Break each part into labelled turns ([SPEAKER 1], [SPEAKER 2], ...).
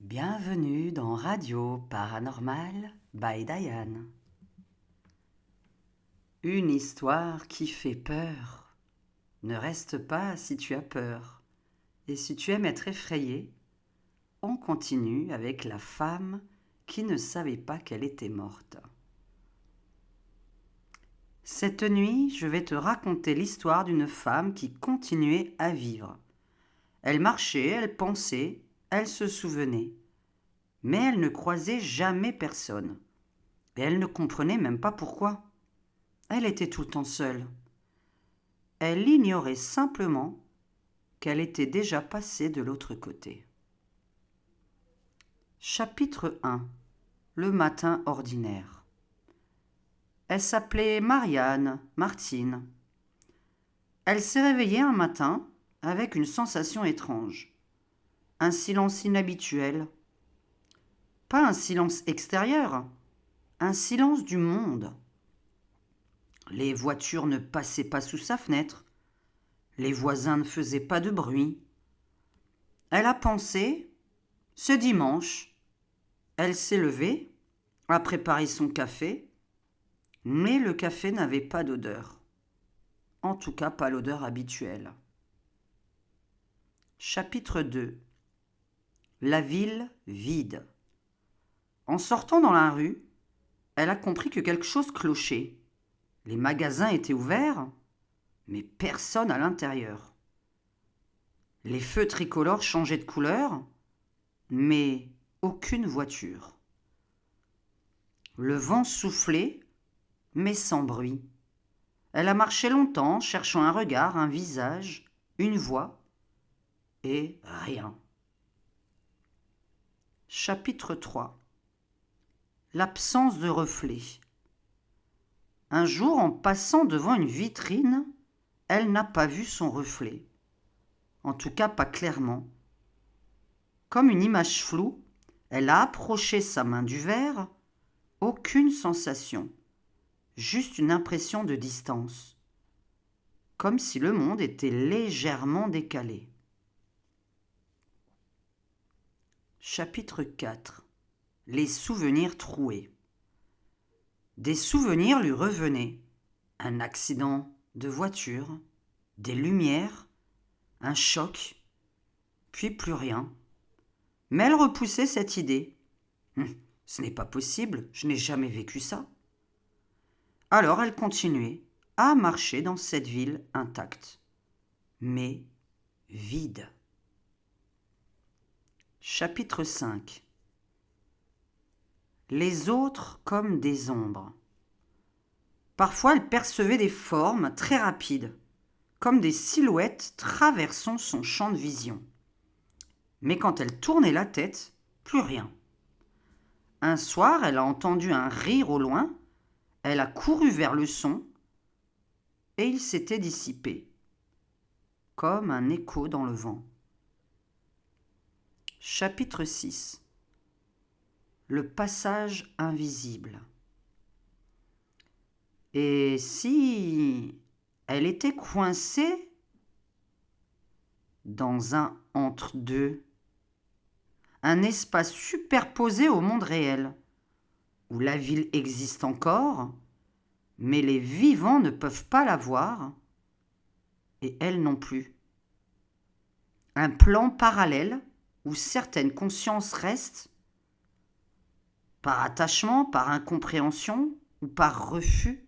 [SPEAKER 1] Bienvenue dans Radio Paranormal by Diane. Une histoire qui fait peur. Ne reste pas si tu as peur. Et si tu aimes être effrayé, on continue avec la femme qui ne savait pas qu'elle était morte. Cette nuit, je vais te raconter l'histoire d'une femme qui continuait à vivre. Elle marchait, elle pensait, elle se souvenait. Mais elle ne croisait jamais personne. Et elle ne comprenait même pas pourquoi. Elle était tout le temps seule. Elle ignorait simplement qu'elle était déjà passée de l'autre côté. Chapitre 1. Le matin ordinaire. Elle s'appelait Martine. Elle s'est réveillée un matin avec une sensation étrange. Un silence inhabituel. Pas un silence extérieur, un silence du monde. Les voitures ne passaient pas sous sa fenêtre. Les voisins ne faisaient pas de bruit. Elle a pensé, ce dimanche, elle s'est levée, a préparé son café, mais le café n'avait pas d'odeur. En tout cas, pas l'odeur habituelle. Chapitre 2. La ville vide. En sortant dans la rue, elle a compris que quelque chose clochait. Les magasins étaient ouverts, mais personne à l'intérieur. Les feux tricolores changeaient de couleur, mais aucune voiture. Le vent soufflait, mais sans bruit. Elle a marché longtemps, cherchant un regard, un visage, une voix, et rien. Chapitre 3. L'absence de reflet. Un jour, en passant devant une vitrine, elle n'a pas vu son reflet. En tout cas, pas clairement. Comme une image floue, elle a approché sa main du verre. Aucune sensation, juste une impression de distance, comme si le monde était légèrement décalé. Chapitre 4. Les souvenirs troués. Des souvenirs lui revenaient. Un accident de voiture, des lumières, un choc, puis plus rien. Mais elle repoussait cette idée. Ce n'est pas possible, je n'ai jamais vécu ça. Alors elle continuait à marcher dans cette ville intacte, mais vide. Chapitre 5. Les autres comme des ombres. Parfois elle percevait des formes très rapides, comme des silhouettes traversant son champ de vision. Mais quand elle tournait la tête, plus rien. Un soir, elle a entendu un rire au loin, elle a couru vers le son, et il s'était dissipé, comme un écho dans le vent. Chapitre 6. Le passage invisible. Et si elle était coincée dans un entre-deux, un espace superposé au monde réel, où la ville existe encore, mais les vivants ne peuvent pas la voir, et elle non plus. Un plan parallèle où certaines consciences restent, par attachement, par incompréhension ou par refus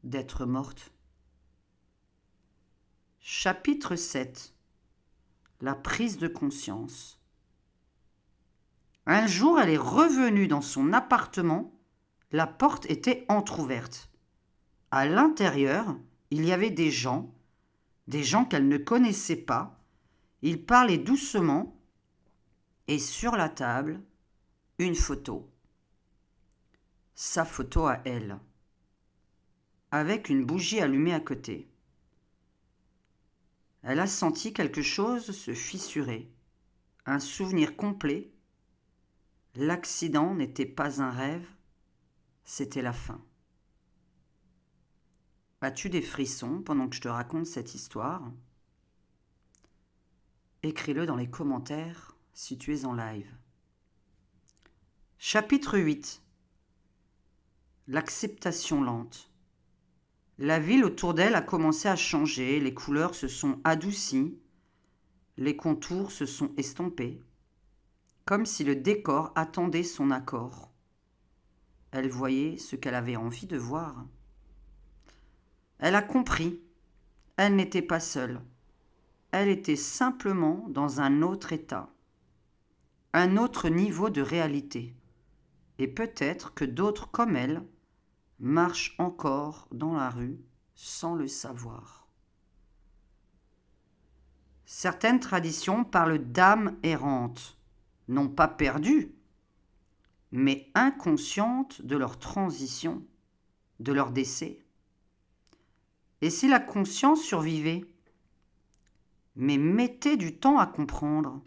[SPEAKER 1] d'être morte. Chapitre 7. La prise de conscience. Un jour, elle est revenue dans son appartement. La porte était entr'ouverte. À l'intérieur, il y avait des gens qu'elle ne connaissait pas. Ils parlaient doucement et sur la table, une photo. Sa photo à elle, avec une bougie allumée à côté. Elle a senti quelque chose se fissurer, un souvenir complet. L'accident n'était pas un rêve, c'était la fin. As-tu des frissons pendant que je te raconte cette histoire ? Écris-le dans les commentaires si tu es en live. Chapitre 8. L'acceptation lente. La ville autour d'elle a commencé à changer, les couleurs se sont adoucies, les contours se sont estompés, comme si le décor attendait son accord. Elle voyait ce qu'elle avait envie de voir. Elle a compris, elle n'était pas seule, elle était simplement dans un autre état, un autre niveau de réalité, et peut-être que d'autres comme elle marchent encore dans la rue sans le savoir. Certaines traditions parlent d'âmes errantes, non pas perdues, mais inconscientes de leur transition, de leur décès. Et si la conscience survivait, mais mettait du temps à comprendre?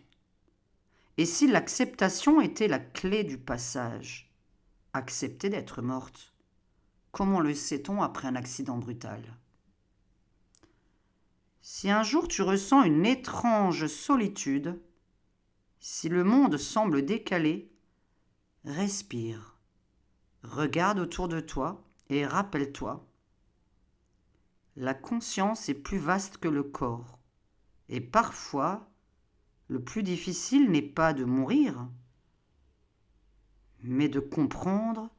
[SPEAKER 1] Et si l'acceptation était la clé du passage? Accepter d'être morte. Comment le sait-on après un accident brutal? Si un jour tu ressens une étrange solitude, si le monde semble décalé, respire, regarde autour de toi et rappelle-toi, la conscience est plus vaste que le corps. Et parfois, le plus difficile n'est pas de mourir, mais de comprendre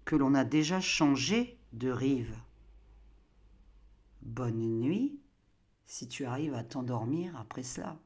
[SPEAKER 1] que l'on a déjà changé de rive. Bonne nuit, si tu arrives à t'endormir après cela.